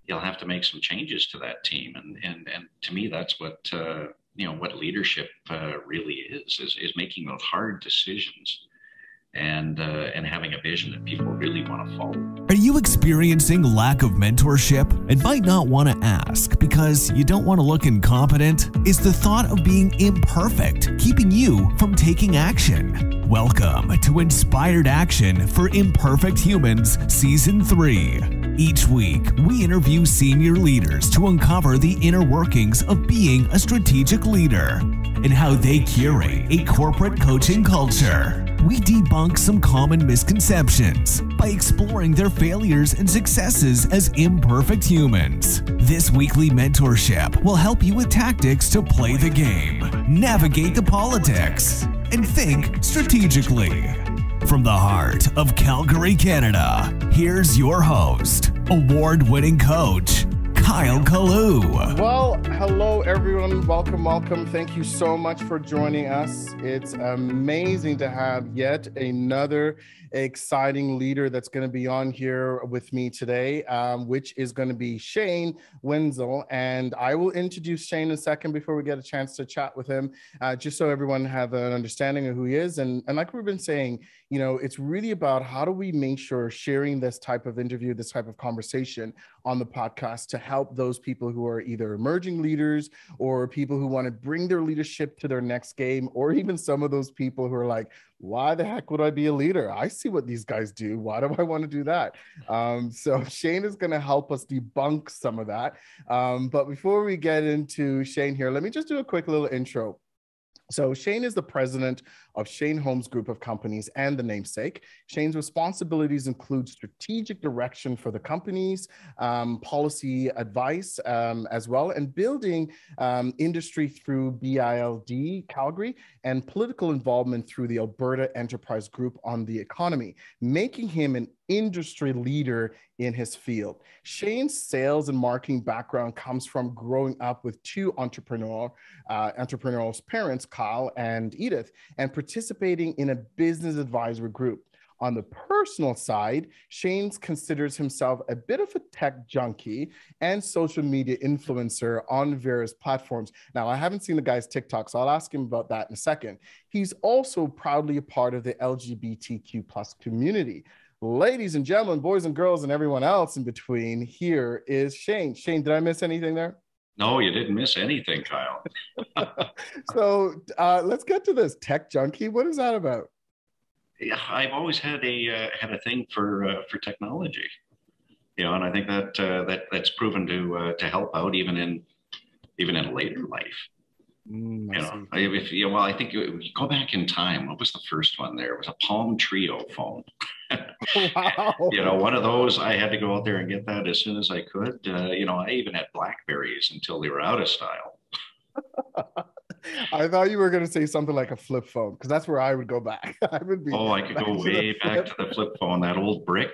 you'll have to make some changes to that team. And to me, that's what, what leadership really is making those hard decisions and having a vision that people really want to follow. Are you experiencing lack of mentorship and might not want to ask because you don't want to look incompetent? Is the thought of being imperfect keeping you from taking action? Welcome to Inspired Action for Imperfect Humans Season 3. Each week, we interview senior leaders to uncover the inner workings of being a strategic leader and how they curate a corporate coaching culture. We debunk some common misconceptions by exploring their failures and successes as imperfect humans. This weekly mentorship will help you with tactics to play the game, navigate the politics, and think strategically. From the heart of Calgary, Canada, here's your host, award-winning coach, Kalloo. Well, hello everyone. Welcome. Thank you so much for joining us. It's amazing to have yet another exciting leader that's going to be on here with me today, which is going to be Shane Wenzel. And I will introduce Shane in a second before we get a chance to chat with him, just so everyone have an understanding of who he is. And like we've been saying, you know, it's really about how do we make sure sharing this type of interview, this type of conversation on the podcast to help those people who are either emerging leaders or people who want to bring their leadership to their next game, or even some of those people who are like, why the heck would I be a leader? I see what these guys do. Why do I want to do that? So Shane is going to help us debunk some of that. But before we get into Shane here, let me just do a quick little intro. So Shane is the president of Shane Holmes Group of Companies and the namesake. Shane's responsibilities include strategic direction for the companies, policy advice as well, and building industry through BILD Calgary, and political involvement through the Alberta Enterprise Group on the economy, making him an industry leader in his field. Shane's sales and marketing background comes from growing up with two entrepreneurial parents, Kyle and Edith, and participating in a business advisory group. On the personal side, Shane considers himself a bit of a tech junkie and social media influencer on various platforms. Now, I haven't seen the guy's TikTok, so I'll ask him about that in a second. He's also proudly a part of the LGBTQ plus community. Ladies and gentlemen, boys and girls, and everyone else in between, here is Shane. Shane, did I miss anything there? No, you didn't miss anything, Kyle. So let's get to this tech junkie. What is that about? Yeah, I've always had a thing for technology, and I think that's proven to help out even in later life. I think if you go back in time, what was the first one there? It was a Palm Trio phone. Wow. One of those, I had to go out there and get that as soon as I could. I even had Blackberries until they were out of style. I thought you were going to say something like a flip phone, because that's where I would go back. I could go way back to the flip phone, that old brick.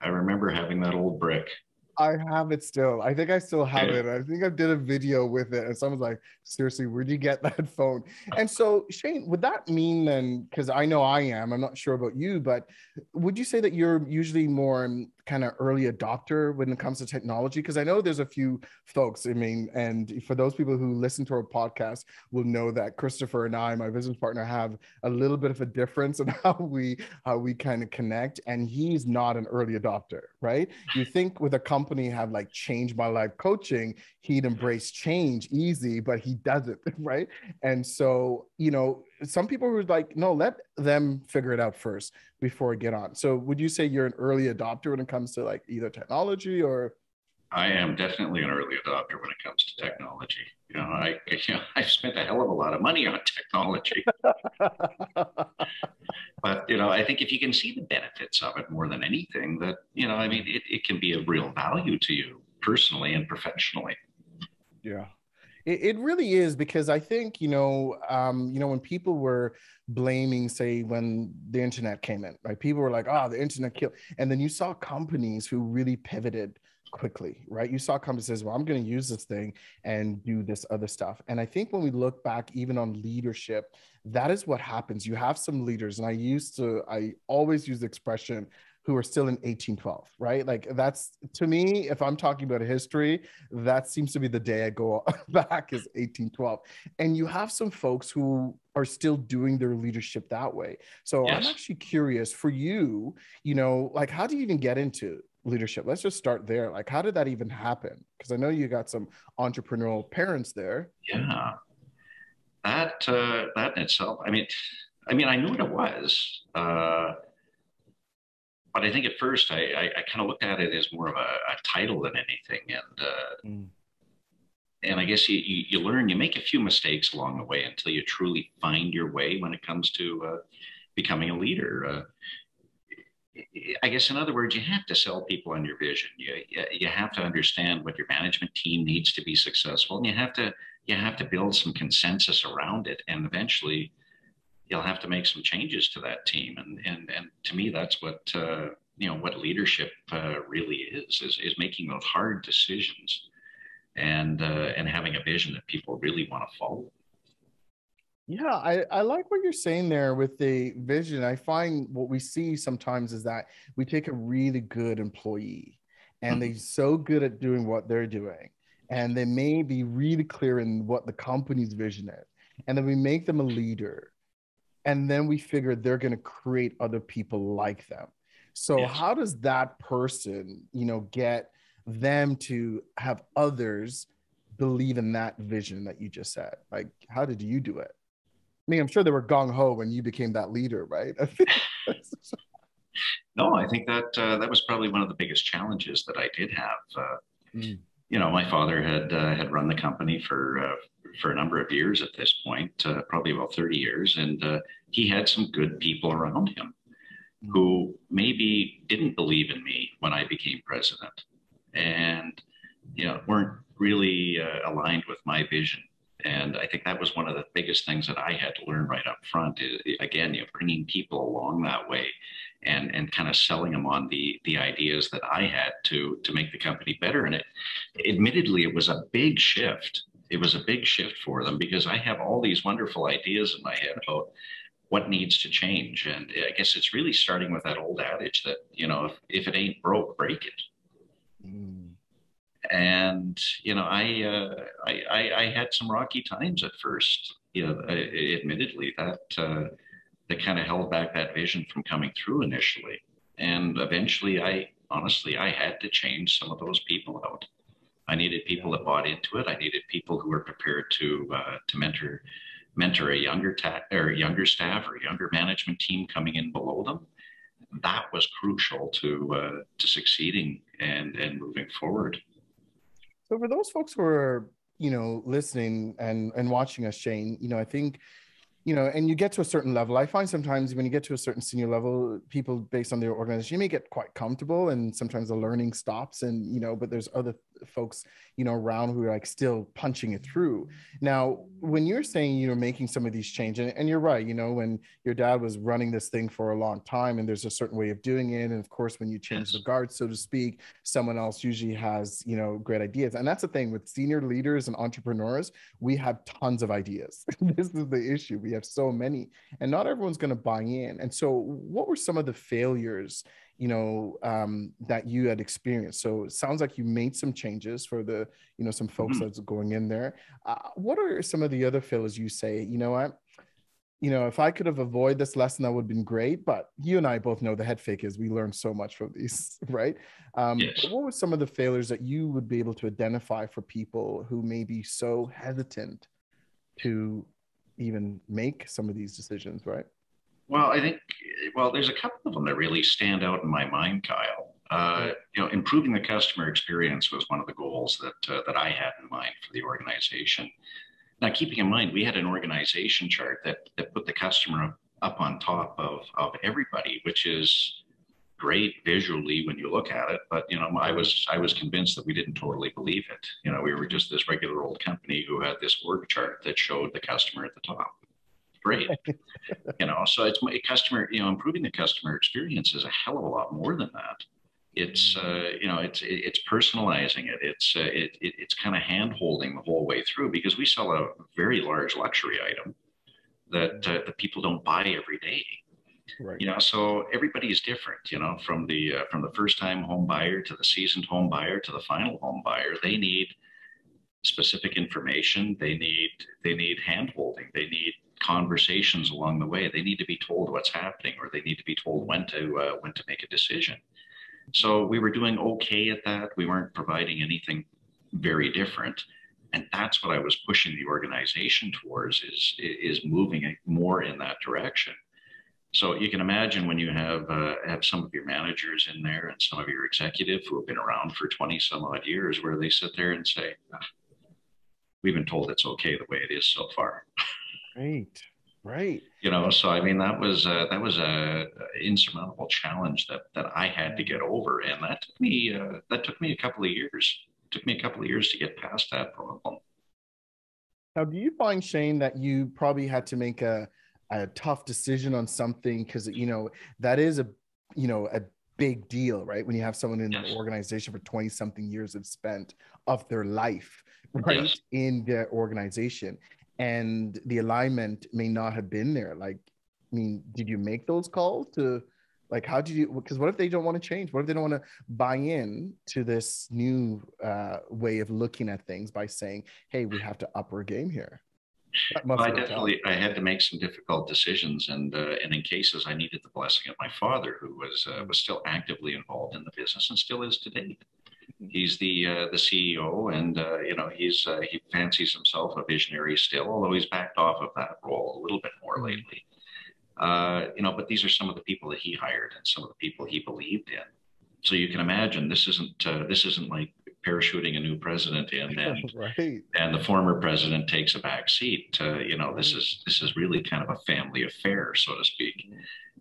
I remember having that old brick. I have it still. I think I still have it. I think I did a video with it, and someone's like, seriously, where'd you get that phone? And so, Shane, would that mean then, because I know I'm not sure about you, but would you say that you're usually more kind of early adopter when it comes to technology? Because I know there's a few folks, and for those people who listen to our podcast will know that Christopher and I, my business partner, have a little bit of a difference in how we kind of connect, and he's not an early adopter, right? You think with a company have like Change My Life coaching, he'd embrace change easy, but he doesn't, right? And so, some people were like, no, let them figure it out first before I get on. So would you say you're an early adopter when it comes to like either technology or? I am definitely an early adopter when it comes to technology. I've spent a hell of a lot of money on technology. But, I think if you can see the benefits of it more than anything, that, it can be of real value to you personally and professionally. Yeah. It really is, because I think, when people were blaming, say, when the internet came in, right? People were like, the internet killed. And then you saw companies who really pivoted quickly, right? You saw companies say, well, I'm going to use this thing and do this other stuff. And I think when we look back, even on leadership, that is what happens. You have some leaders, and I always use the expression, who are still in 1812, right? Like that's, to me, if I'm talking about history, that seems to be the day I go back is 1812. And you have some folks who are still doing their leadership that way. So I'm Yes. actually curious for you, like how do you even get into leadership? Let's just start there. Like, how did that even happen? Because I know you got some entrepreneurial parents there. Yeah. That in itself, I knew what it was. But I think at first I kind of looked at it as more of a title than anything. And I guess you learn, you make a few mistakes along the way until you truly find your way when it comes to becoming a leader. I guess, in other words, you have to sell people on your vision. You have to understand what your management team needs to be successful, and you have to build some consensus around it. And eventually, you'll have to make some changes to that team. And to me, that's what what leadership really is making those hard decisions and having a vision that people really want to follow. Yeah, I like what you're saying there with the vision. I find what we see sometimes is that we take a really good employee and they're so good at doing what they're doing. And they may be really clear in what the company's vision is. And then we make them a leader. And then we figure they're going to create other people like them. So Yes. how does that person, get them to have others believe in that vision that you just said? Like, how did you do it? I mean, I'm sure they were gung-ho when you became that leader, right? No, I think that that was probably one of the biggest challenges that I did have. My father had run the company for a number of years at this point, probably about 30 years, and he had some good people around him who maybe didn't believe in me when I became president, and weren't really aligned with my vision. And I think that was one of the biggest things that I had to learn right up front. Is, again, bringing people along that way, and kind of selling them on the ideas that I had to make the company better. And admittedly, it was a big shift. It was a big shift for them because I have all these wonderful ideas in my head about what needs to change. And I guess it's really starting with that old adage that, if it ain't broke, break it. And I had some rocky times at first. Admittedly, that kind of held back that vision from coming through initially. And eventually, I had to change some of those people out. I needed people that bought into it. I needed people who were prepared to mentor a younger staff or younger management team coming in below them. That was crucial to succeeding and moving forward. So for those folks who are, listening and watching us, Shane, I think, and you get to a certain level. I find sometimes when you get to a certain senior level, people based on their organization, you may get quite comfortable and sometimes the learning stops but there's other folks, around who are like still punching it through. Now, when you're saying, making some of these changes, and you're right, when your dad was running this thing for a long time and there's a certain way of doing it. And of course, when you change the guard, so to speak, someone else usually has, great ideas. And that's the thing with senior leaders and entrepreneurs, we have tons of ideas. This is the issue. We have so many, and not everyone's going to buy in. And so what were some of the failures that you had experienced? So it sounds like you made some changes for the, some folks that's going in there. What are some of the other failures you say, if I could have avoided this lesson, that would have been great, but you and I both know the head fake is we learn so much from these, right? Yes. What were some of the failures that you would be able to identify for people who may be so hesitant to even make some of these decisions, right? Well, I think, there's a couple of them that really stand out in my mind, Kyle. Improving the customer experience was one of the goals that I had in mind for the organization. Now, keeping in mind, we had an organization chart that put the customer up on top of everybody, which is great visually when you look at it. But, I was convinced that we didn't totally believe it. We were just this regular old company who had this org chart that showed the customer at the top. Great. So it's customer, improving the customer experience is a hell of a lot more than that. It's, it's personalizing it. It's kind of hand holding the whole way through, because we sell a very large luxury item that people don't buy every day. Right. You know, so everybody is different, you know, from the first time home buyer to the seasoned home buyer to the final home buyer. They need specific information. They need hand holding. They need conversations along the way. They need to be told what's happening, or they need to be told when to make a decision. So we were doing okay at that. We weren't providing anything very different. And that's what I was pushing the organization towards, is moving more in that direction. So you can imagine when you have some of your managers in there and some of your executives who have been around for 20 some odd years, where they sit there and say, we've been told it's okay the way it is so far. Right. Right. You know, so I mean, that was a insurmountable challenge that I had to get over, and that took me a couple of years. It took me a couple of years to get past that problem. Now, do you find, Shane, that you probably had to make a tough decision on something? Because, you know, that is a big deal, right? When you have someone in Yes. the organization for 20 something years have spent of their life, right, Yes. in the organization, and the alignment may not have been there. Like, I mean, did you make those calls to, like, how did you, because what if they don't want to change? What if they don't want to buy in to this new way of looking at things by saying, hey, we have to up our game here? That must Well, have been tough. I had to make some difficult decisions, and in cases I needed the blessing of my father, who was still actively involved in the business and still is today. He's the CEO, and you know, he fancies himself a visionary still, although he's backed off of that role a little bit more lately. You know, but these are some of the people that he hired and some of the people he believed in. So you can imagine this isn't like parachuting a new president in Right. and the former president takes a back seat. You know, this is really kind of a family affair, so to speak.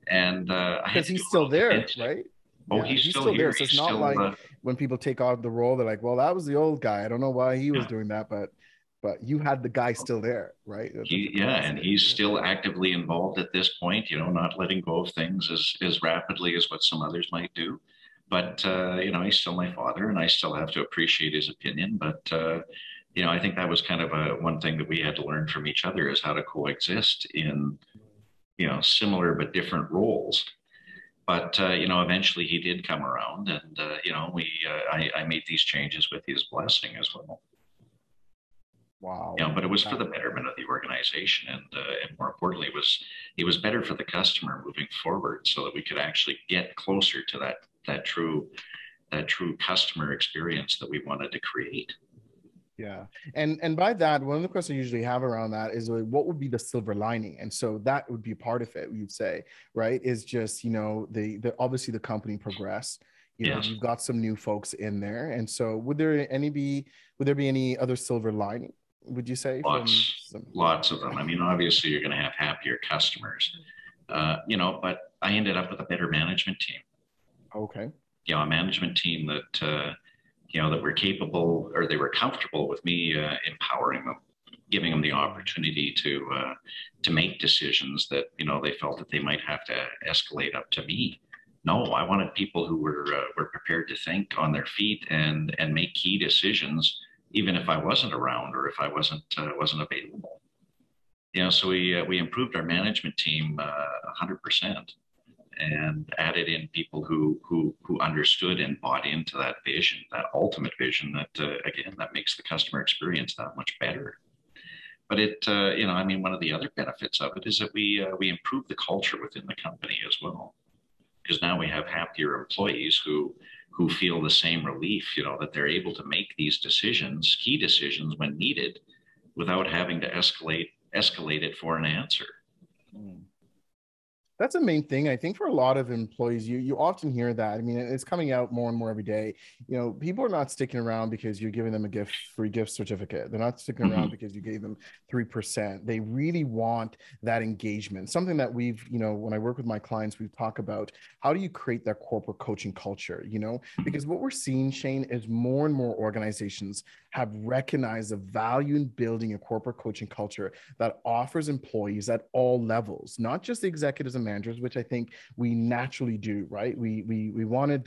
And I had Because to do he's a still little there, convincing. right? Oh, Yeah, he's he's still still there. here. So He's it's not still like when people take off the role, they're like, well, that was the old guy. I don't know why he was yeah. doing that, but you had the guy still there, right? That's Yeah, and fantastic. he's Yeah. still actively involved at this point, you know, not letting go of things as rapidly as what some others might do. But you know, he's still my father, and I still have to appreciate his opinion. But you know, I think that was kind of one thing that we had to learn from each other, is how to coexist in, you know, similar but different roles. But you know, eventually he did come around, and you know, I made these changes with his blessing as well. You Wow. know, but it was for the betterment of the organization, and more importantly, it was better for the customer moving forward, so that we could actually get closer to that true customer experience that we wanted to create. Yeah. And by that, one of the questions I usually have around that is, like, what would be the silver lining? And so that would be part of it, you'd say, right? Is just, you know, the obviously the company progressed. You know, Yes, you've got some new folks in there. And so would there be any other silver lining, would you say, from some? lots of them. I mean, obviously, you're going to have happier customers, you know, but I ended up with a better management team. Okay. You know, a management team that you know, that were capable, or they were comfortable with me empowering them, giving them the opportunity to make decisions that, you know, they felt that they might have to escalate up to me. No, I wanted people who were prepared to think on their feet and make key decisions, even if I wasn't around or if I wasn't available. You know, so we improved our management team 100%, and added in people who understood and bought into that vision, that ultimate vision that again, that makes the customer experience that much better. But it, you know, I mean, one of the other benefits of it is that we improve the culture within the company as well, because now we have happier employees who feel the same relief, you know, that they're able to make these decisions, key decisions when needed, without having to escalate it for an answer. Mm. That's the main thing, I think, for a lot of employees. You often hear that. I mean, it's coming out more and more every day. You know, people are not sticking around because you're giving them a free gift certificate. They're not sticking around Mm-hmm. because you gave them 3%. They really want that engagement. Something that we've, you know, when I work with my clients, we talk about how do you create that corporate coaching culture, you know, because what we're seeing, Shane, is more and more organizations have recognized the value in building a corporate coaching culture that offers employees at all levels, not just the executives and managers, which I think we naturally do, right? We want to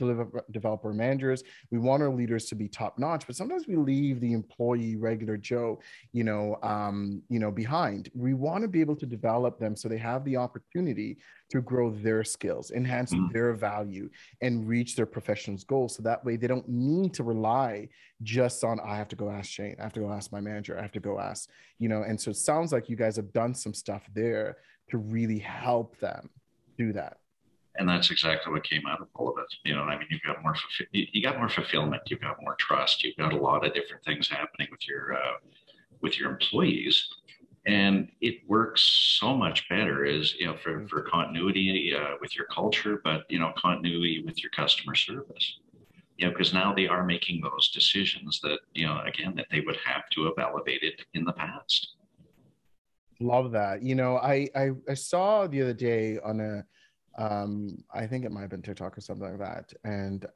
develop our managers. We want our leaders to be top notch, but sometimes we leave the employee, regular Joe, behind. We want to be able to develop them so they have the opportunity to grow their skills, enhance their value, and reach their professional's goals. So that way they don't need to rely just on, I have to go ask Shane, I have to go ask my manager, I have to go ask, and so it sounds like you guys have done some stuff there to really help them do that. And that's exactly what came out of all of it. I mean, you got more fulfillment, you've got more trust, you've got a lot of different things happening with your employees. And it works so much better for continuity with your culture, but, continuity with your customer service, because now they are making those decisions that, again, that they would have to have elevated in the past. Love that. I saw the other day on I think it might have been TikTok or something like that. And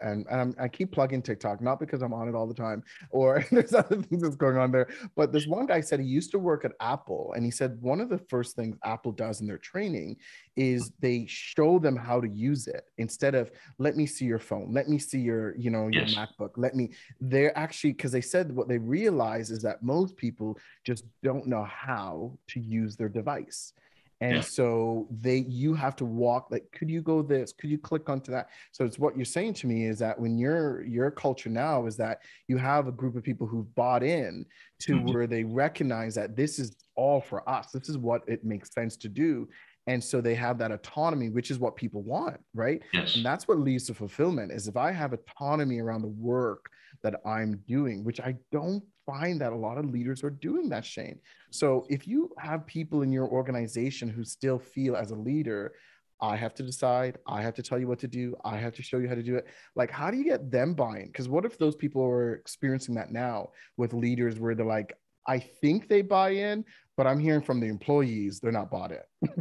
I keep plugging TikTok, not because I'm on it all the time or there's other things that's going on there. But this one guy said he used to work at Apple. And he said one of the first things Apple does in their training is they show them how to use it instead of, let me see your phone, let me see your, your Yes. MacBook, they're actually, because they said what they realize is that most people just don't know how to use their device. And so you have to walk, like, could you go this? Could you click onto that? So it's what you're saying to me is that when your culture now is that you have a group of people who've bought in to where they recognize that this is all for us. This is what it makes sense to do. And so they have that autonomy, which is what people want, right? Yes. And that's what leads to fulfillment is if I have autonomy around the work that I'm doing, which I don't find that a lot of leaders are doing that, Shane. So if you have people in your organization who still feel as a leader, I have to decide, I have to tell you what to do, I have to show you how to do it. Like, how do you get them buying? Because what if those people are experiencing that now with leaders where they're like, I think they buy in, but I'm hearing from the employees, they're not bought in.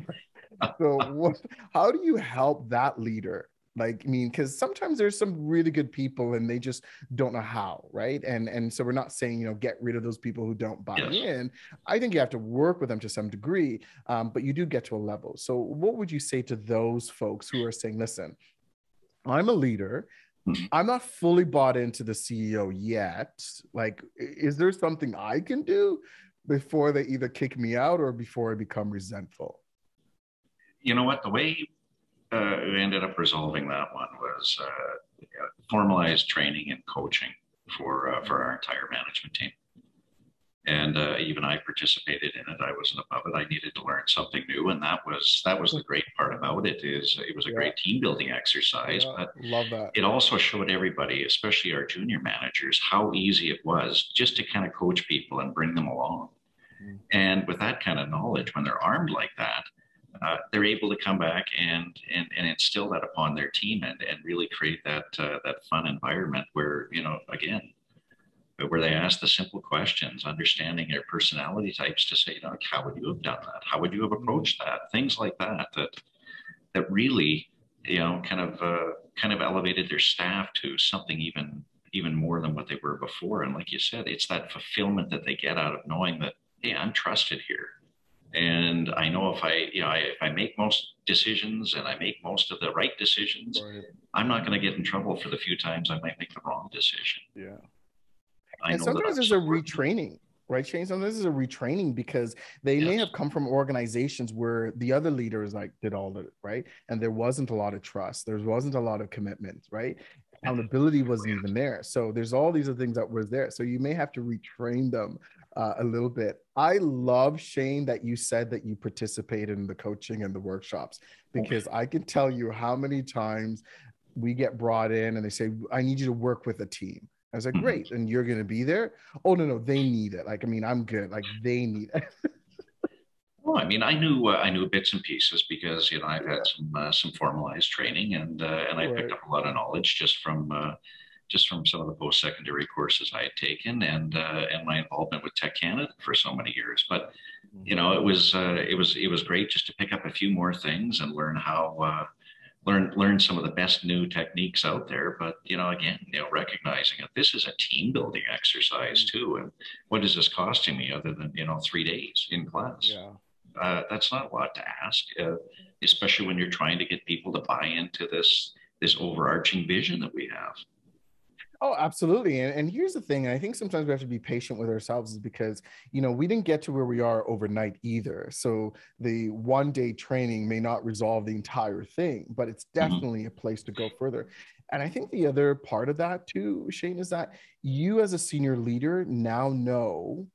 So how do you help that leader? Like, I mean, because sometimes there's some really good people and they just don't know how, right? And so we're not saying, get rid of those people who don't buy in. I think you have to work with them to some degree, but you do get to a level. So what would you say to those folks who are saying, listen, I'm a leader, I'm not fully bought into the CEO yet. Like, is there something I can do before they either kick me out or before I become resentful? You know what? The way we ended up resolving that one was formalized training and coaching for our entire management team. And even I participated in it. I wasn't above it. I needed to learn something new, and that was the great part about it. Is it was a great team building exercise, but love that. It also showed everybody, especially our junior managers, how easy it was just to kind of coach people and bring them along. And with that kind of knowledge, when they're armed like that, they're able to come back and instill that upon their team and really create that fun environment where, again, where they ask the simple questions, understanding their personality types to say, how would you have done that? How would you have approached that? Things like that really, kind of elevated their staff to something even more than what they were before. And like you said, it's that fulfillment that they get out of knowing that, hey, I'm trusted here. And I know if I make most decisions and I make most of the right decisions, I'm not going to get in trouble for the few times I might make the wrong decision. Yeah. And sometimes there's a retraining, right, Shane? Sometimes there's a retraining because they may have come from organizations where the other leaders did all of it, right? And there wasn't a lot of trust. There wasn't a lot of commitment, right? Accountability wasn't even there. So there's all these other things that were there. So you may have to retrain them a little bit. I love, Shane, that you said that you participated in the coaching and the workshops, because I can tell you how many times we get brought in and they say, I need you to work with a team. I was like, great. And you're going to be there? Oh, no, they need it. Like, I mean, I'm good. Like, they need it. Well, I mean, I knew bits and pieces because, I've had some formalized training and I picked up a lot of knowledge just from some of the post-secondary courses I had taken and my involvement with Tech Canada for so many years. But, it was great just to pick up a few more things and learn how, learn some of the best new techniques out there. But, again, recognizing that this is a team building exercise too. And what is this costing me other than, 3 days in class? Yeah. That's not a lot to ask, especially when you're trying to get people to buy into this overarching vision that we have. Oh, absolutely. And here's the thing. I think sometimes we have to be patient with ourselves is because, we didn't get to where we are overnight either. So the 1 day training may not resolve the entire thing, but it's Mhm. definitely a place to go further. And I think the other part of that too, Shane, is that you as a senior leader now know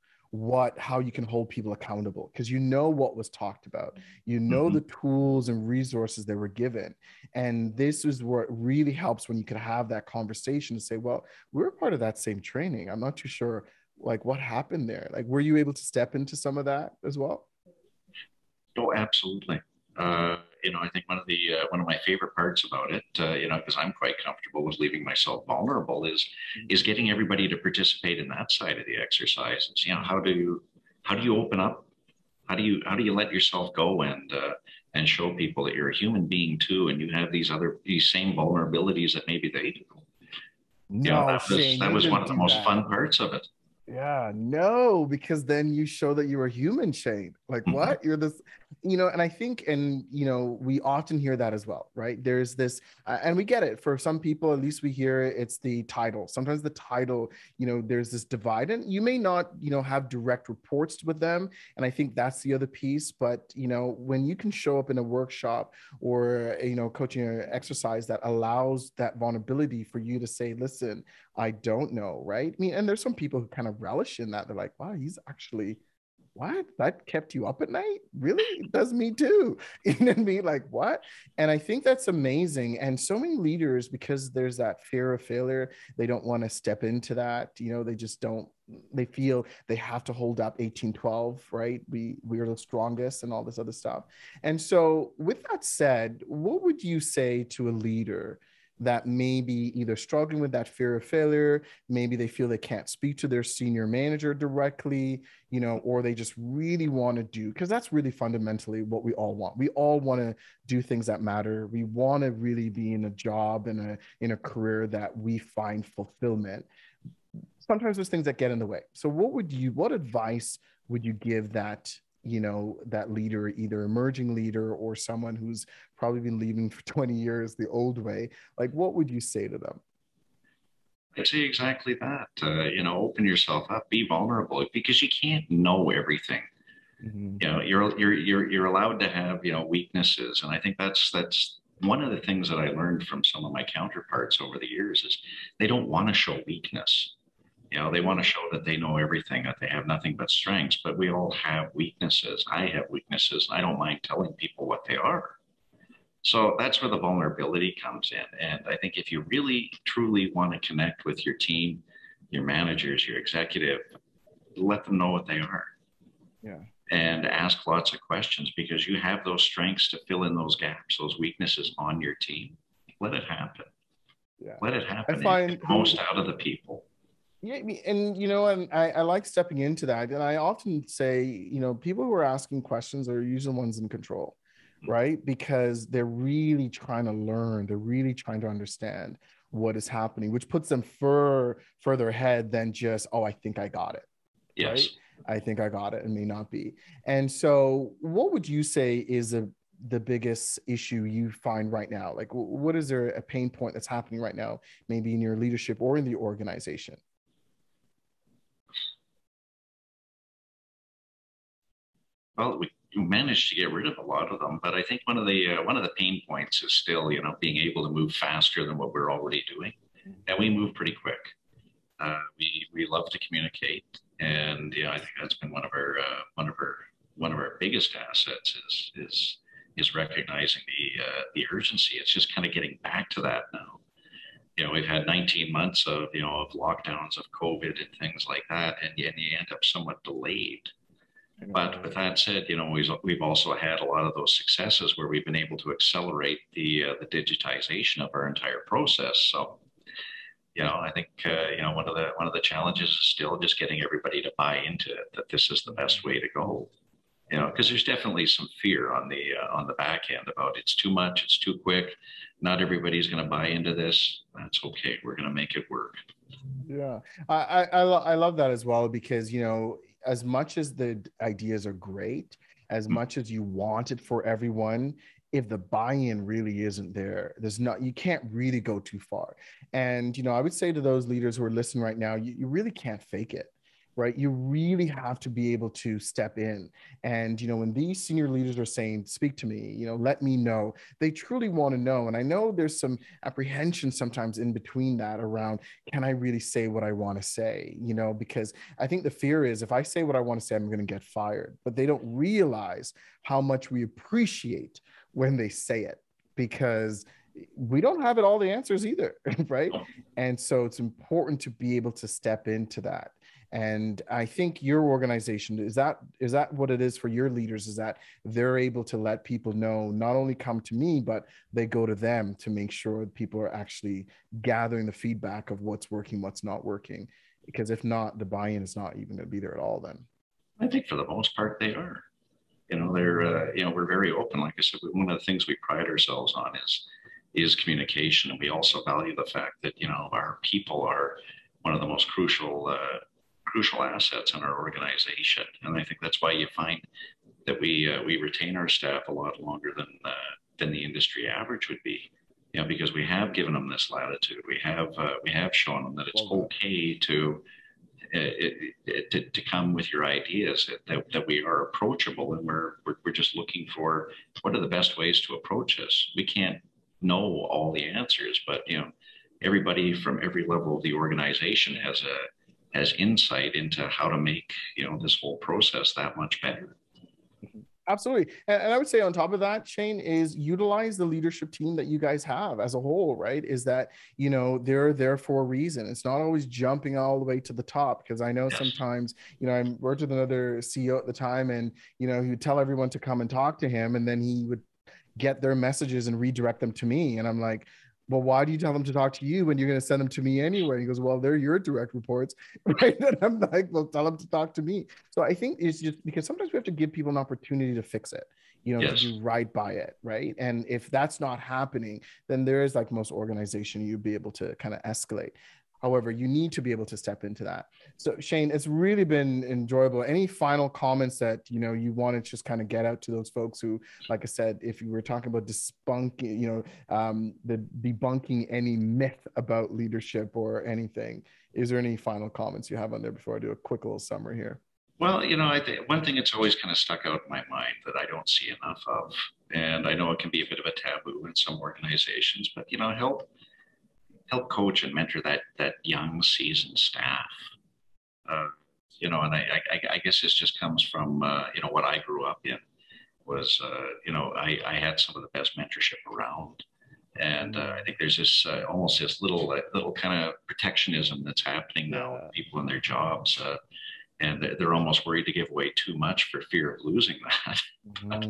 how you can hold people accountable because you know what was talked about, Mhm. the tools and resources that were given. And this is where it really helps when you can have that conversation to say, well, we're part of that same training. I'm not too sure like what happened there. Like, were you able to step into some of that as well? Oh, absolutely. I think one of my favorite parts about it, because I'm quite comfortable with leaving myself vulnerable, is getting everybody to participate in that side of the exercises. How do you open up? How do you let yourself go and show people that you're a human being too, and you have these same vulnerabilities that maybe they do. No, That was Shane, that you was one didn't of the do most that. fun parts of it. Yeah, no, because then you show that you're a human, Shane. Like, Mhm. what? You're this, and I think, and, we often hear that as well, right? There's this, and we get it. For some people, at least we hear it's the title. Sometimes the title, there's this divide, and you may not, have direct reports with them. And I think that's the other piece. But, when you can show up in a workshop or, coaching or exercise that allows that vulnerability for you to say, listen, I don't know, right? I mean, and there's some people who kind of relish in that. They're like, wow, he's actually, what? That kept you up at night? Really? It does me too. You know what I mean? Like, what? And I think that's amazing. And so many leaders, because there's that fear of failure, they don't want to step into that. They just don't, they feel they have to hold up 1812, right? We are the strongest and all this other stuff. And so with that said, what would you say to a leader that may be either struggling with that fear of failure, maybe they feel they can't speak to their senior manager directly, or they just really want to do, because that's really fundamentally what we all want. We all want to do things that matter. We want to really be in a job and in a career that we find fulfillment. Sometimes there's things that get in the way. So what advice would you give that leader, either emerging leader or someone who's probably been leading for 20 years the old way? Like, what would you say to them? I'd say exactly that. Open yourself up, be vulnerable, because you can't know everything. Mm-hmm. You're allowed to have weaknesses, and I think that's one of the things that I learned from some of my counterparts over the years is they don't want to show weakness. They want to show that they know everything, that they have nothing but strengths, but we all have weaknesses. I have weaknesses. I don't mind telling people what they are. So that's where the vulnerability comes in. And I think if you really truly want to connect with your team, your managers, your executive, let them know what they are Yeah. and ask lots of questions because you have those strengths to fill in those gaps, those weaknesses on your team. Let it happen. Yeah. Let it I happen and get find the most out of the people. yeah, and and I like stepping into that. And I often say, people who are asking questions are usually the ones in control, right? Because they're really trying to learn, they're really trying to understand what is happening, which puts them further ahead than just, oh, I think I got it, right? Yes. I think I got it and may not be. And so what would you say is the biggest issue you find right now? Like, what is there a pain point that's happening right now, maybe in your leadership or in the organization? Well, we managed to get rid of a lot of them, but I think one of the pain points is still, being able to move faster than what we're already doing, and we move pretty quick. We love to communicate, and I think that's been one of our biggest assets is recognizing the urgency. It's just kind of getting back to that now. We've had 19 months of lockdowns of COVID and things like that, and you end up somewhat delayed. But with that said, we've also had a lot of those successes where we've been able to accelerate the digitization of our entire process. So, I think one of the challenges is still just getting everybody to buy into it that this is the best way to go. Because there's definitely some fear on the back end about it's too much, it's too quick. Not everybody's going to buy into this. That's okay. We're going to make it work. Yeah, I love that as well because as much as the ideas are great, as much as you want it for everyone, if the buy-in really isn't there, you can't really go too far. And, I would say to those leaders who are listening right now, you really can't fake it, right? You really have to be able to step in. And, when these senior leaders are saying, speak to me, let me know, they truly want to know. And I know there's some apprehension sometimes in between that around, can I really say what I want to say? Because I think the fear is if I say what I want to say, I'm going to get fired. But they don't realize how much we appreciate when they say it, because we don't have all the answers either, right? And so it's important to be able to step into that. And I think your organization, is that what it is for your leaders, is that they're able to let people know, not only come to me, but they go to them to make sure people are actually gathering the feedback of what's working, what's not working. Because if not, the buy-in is not even going to be there at all then. I think for the most part they are. They're, we're very open. Like I said, one of the things we pride ourselves on is communication. And we also value the fact that, our people are one of the most crucial assets in our organization. And I think that's why you find that we retain our staff a lot longer than the industry average would be, because we have given them this latitude. We have shown them that it's okay to come with your ideas, that we are approachable, and we're just looking for what are the best ways to approach this. We can't know all the answers, but everybody from every level of the organization has insight into how to make this whole process that much better. Absolutely. And I would say on top of that, Shane, is utilize the leadership team that you guys have as a whole, right? Is that, they're there for a reason. It's not always jumping all the way to the top, because I know sometimes, I worked with another CEO at the time, and, he would tell everyone to come and talk to him, and then he would get their messages and redirect them to me. And I'm like, well, why do you tell them to talk to you when you're going to send them to me anyway? He goes, well, they're your direct reports, right? And I'm like, well, tell them to talk to me. So I think it's just because sometimes we have to give people an opportunity to fix it, to do right by it, right? And if that's not happening, then there is, like most organization, you'd be able to kind of escalate. However, you need to be able to step into that. So Shane, it's really been enjoyable. Any final comments that, you want to just kind of get out to those folks who, like I said, if you were talking about debunking any myth about leadership or anything, is there any final comments you have on there before I do a quick little summary here? Well, I think one thing that's always kind of stuck out in my mind that I don't see enough of, and I know it can be a bit of a taboo in some organizations, but, help coach and mentor that young, seasoned staff. And I guess this just comes from what I grew up in was I had some of the best mentorship around, and I think there's this almost this little kind of protectionism that's happening now with people in their jobs. And they're almost worried to give away too much for fear of losing that. But,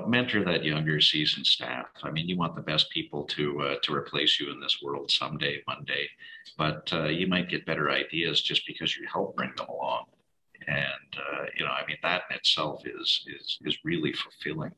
mentor that younger, seasoned staff. I mean, you want the best people to replace you in this world someday, one day. But you might get better ideas just because you help bring them along. And that in itself is really fulfilling.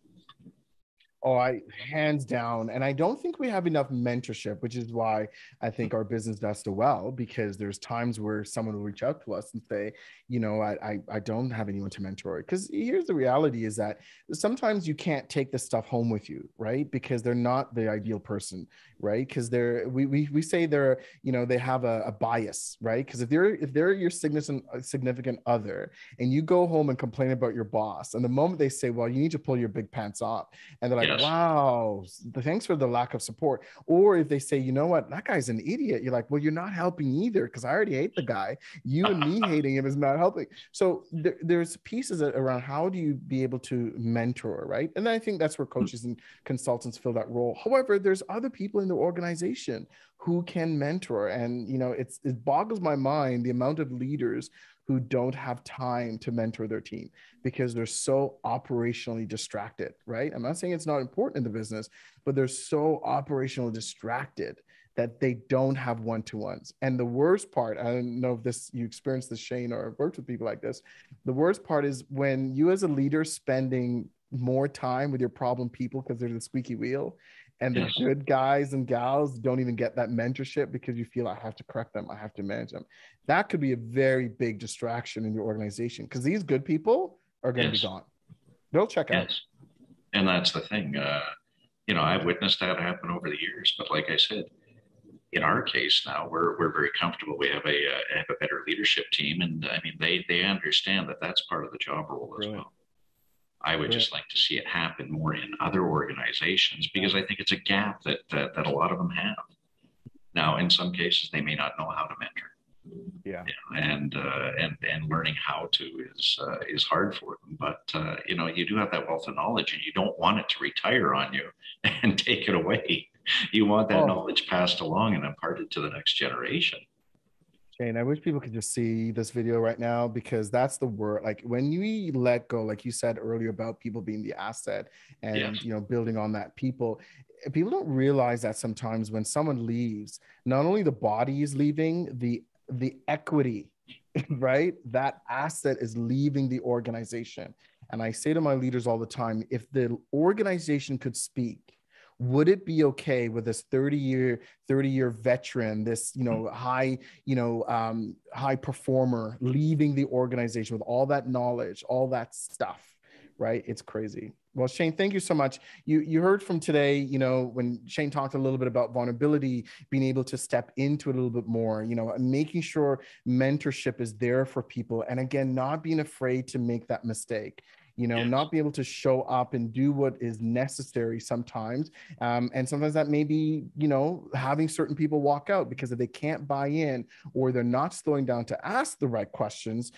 Oh, hands down. And I don't think we have enough mentorship, which is why I think our business does so well, because there's times where someone will reach out to us and say, I don't have anyone to mentor. Because here's the reality is that sometimes you can't take this stuff home with you, right? Because they're not the ideal person, right? Because we say they're, they have a bias, right? Because if they're your significant other and you go home and complain about your boss, and the moment they say, well, you need to pull your big pants off, and they're like, wow, thanks for the lack of support. Or if they say, you know what, that guy's an idiot, you're like, well, you're not helping either, because I already hate the guy. You and me hating him is not helping. So there's pieces around how do you be able to mentor, right? And I think that's where coaches and consultants fill that role. However, there's other people in the organization who can mentor. And, it boggles my mind the amount of leaders who don't have time to mentor their team because they're so operationally distracted, right? I'm not saying it's not important in the business, but they're so operationally distracted that they don't have one-to-ones. And the worst part, I don't know if you experienced this, Shane, or worked with people like this. The worst part is when you as a leader spending more time with your problem people because they're the squeaky wheel, and the good guys and gals don't even get that mentorship because you feel I have to correct them, I have to manage them. That could be a very big distraction in your organization because these good people are going to be gone. They'll check out. And that's the thing. I've witnessed that happen over the years. But like I said, in our case now, we're very comfortable. We have a better leadership team, and I mean they understand that that's part of the job role as well. I would just like to see it happen more in other organizations, because I think it's a gap that a lot of them have. Now, in some cases, they may not know how to mentor. Yeah. And learning how to is hard for them. But you do have that wealth of knowledge, and you don't want it to retire on you and take it away. You want that knowledge passed along and imparted to the next generation. Shane, I wish people could just see this video right now, because that's the word. Like, when you let go, like you said earlier about people being the asset and, building on that, people don't realize that sometimes when someone leaves, not only the body is leaving, the equity, right? That asset is leaving the organization. And I say to my leaders all the time, if the organization could speak, would it be okay with this 30-year veteran, this, high performer leaving the organization with all that knowledge, all that stuff, right? It's crazy. Well, Shane, thank you so much. You heard from today, when Shane talked a little bit about vulnerability, being able to step into it a little bit more, making sure mentorship is there for people. And again, not being afraid to make that mistake. Not be able to show up and do what is necessary sometimes. And sometimes that may be, having certain people walk out, because if they can't buy in, or they're not slowing down to ask the right questions,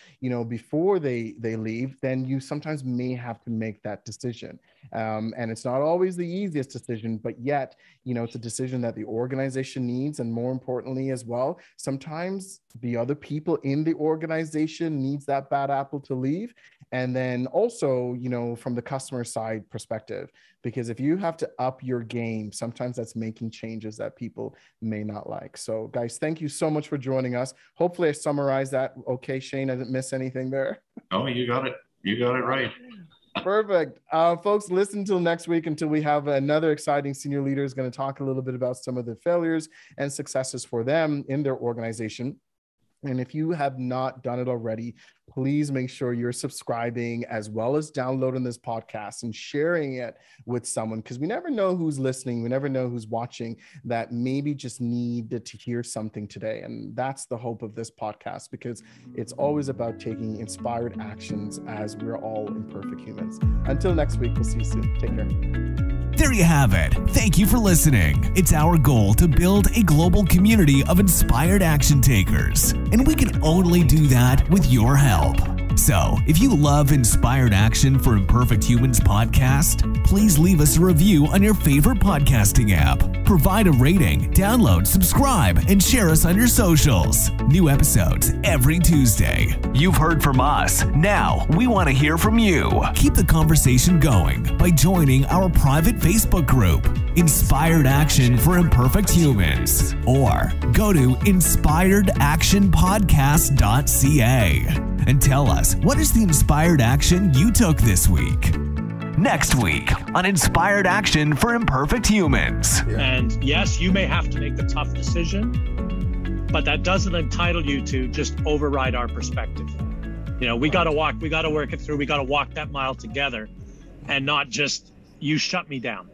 before they leave, then you sometimes may have to make that decision. And it's not always the easiest decision, but yet, it's a decision that the organization needs. And more importantly as well, sometimes the other people in the organization needs that bad apple to leave. And then also, from the customer side perspective, because if you have to up your game, sometimes that's making changes that people may not like. So guys, thank you so much for joining us. Hopefully I summarized that okay, Shane. I didn't miss anything there. Oh, you got it. You got it right. Perfect. Folks, listen until next week, until we have another exciting senior leader who's going to talk a little bit about some of the failures and successes for them in their organization. And if you have not done it already, please make sure you're subscribing, as well as downloading this podcast and sharing it with someone, because we never know who's listening. We never know who's watching that maybe just needed to hear something today. And that's the hope of this podcast, because it's always about taking inspired actions, as we're all imperfect humans. Until next week, we'll see you soon. Take care. There you have it. Thank you for listening. It's our goal to build a global community of inspired action takers, and we can only do that with your help. So, if you love Inspired Action for Imperfect Humans podcast, please leave us a review on your favorite podcasting app. Provide a rating, download, subscribe, and share us on your socials. New episodes every Tuesday. You've heard from us. Now, we want to hear from you. Keep the conversation going by joining our private Facebook group, Inspired Action for Imperfect Humans, or go to inspiredactionpodcast.ca and tell us, what is the inspired action you took this week? Next week on Inspired Action for Imperfect Humans. And yes, you may have to make the tough decision, but that doesn't entitle you to just override our perspective. We got to work it through. We got to walk that mile together, and not just you shut me down.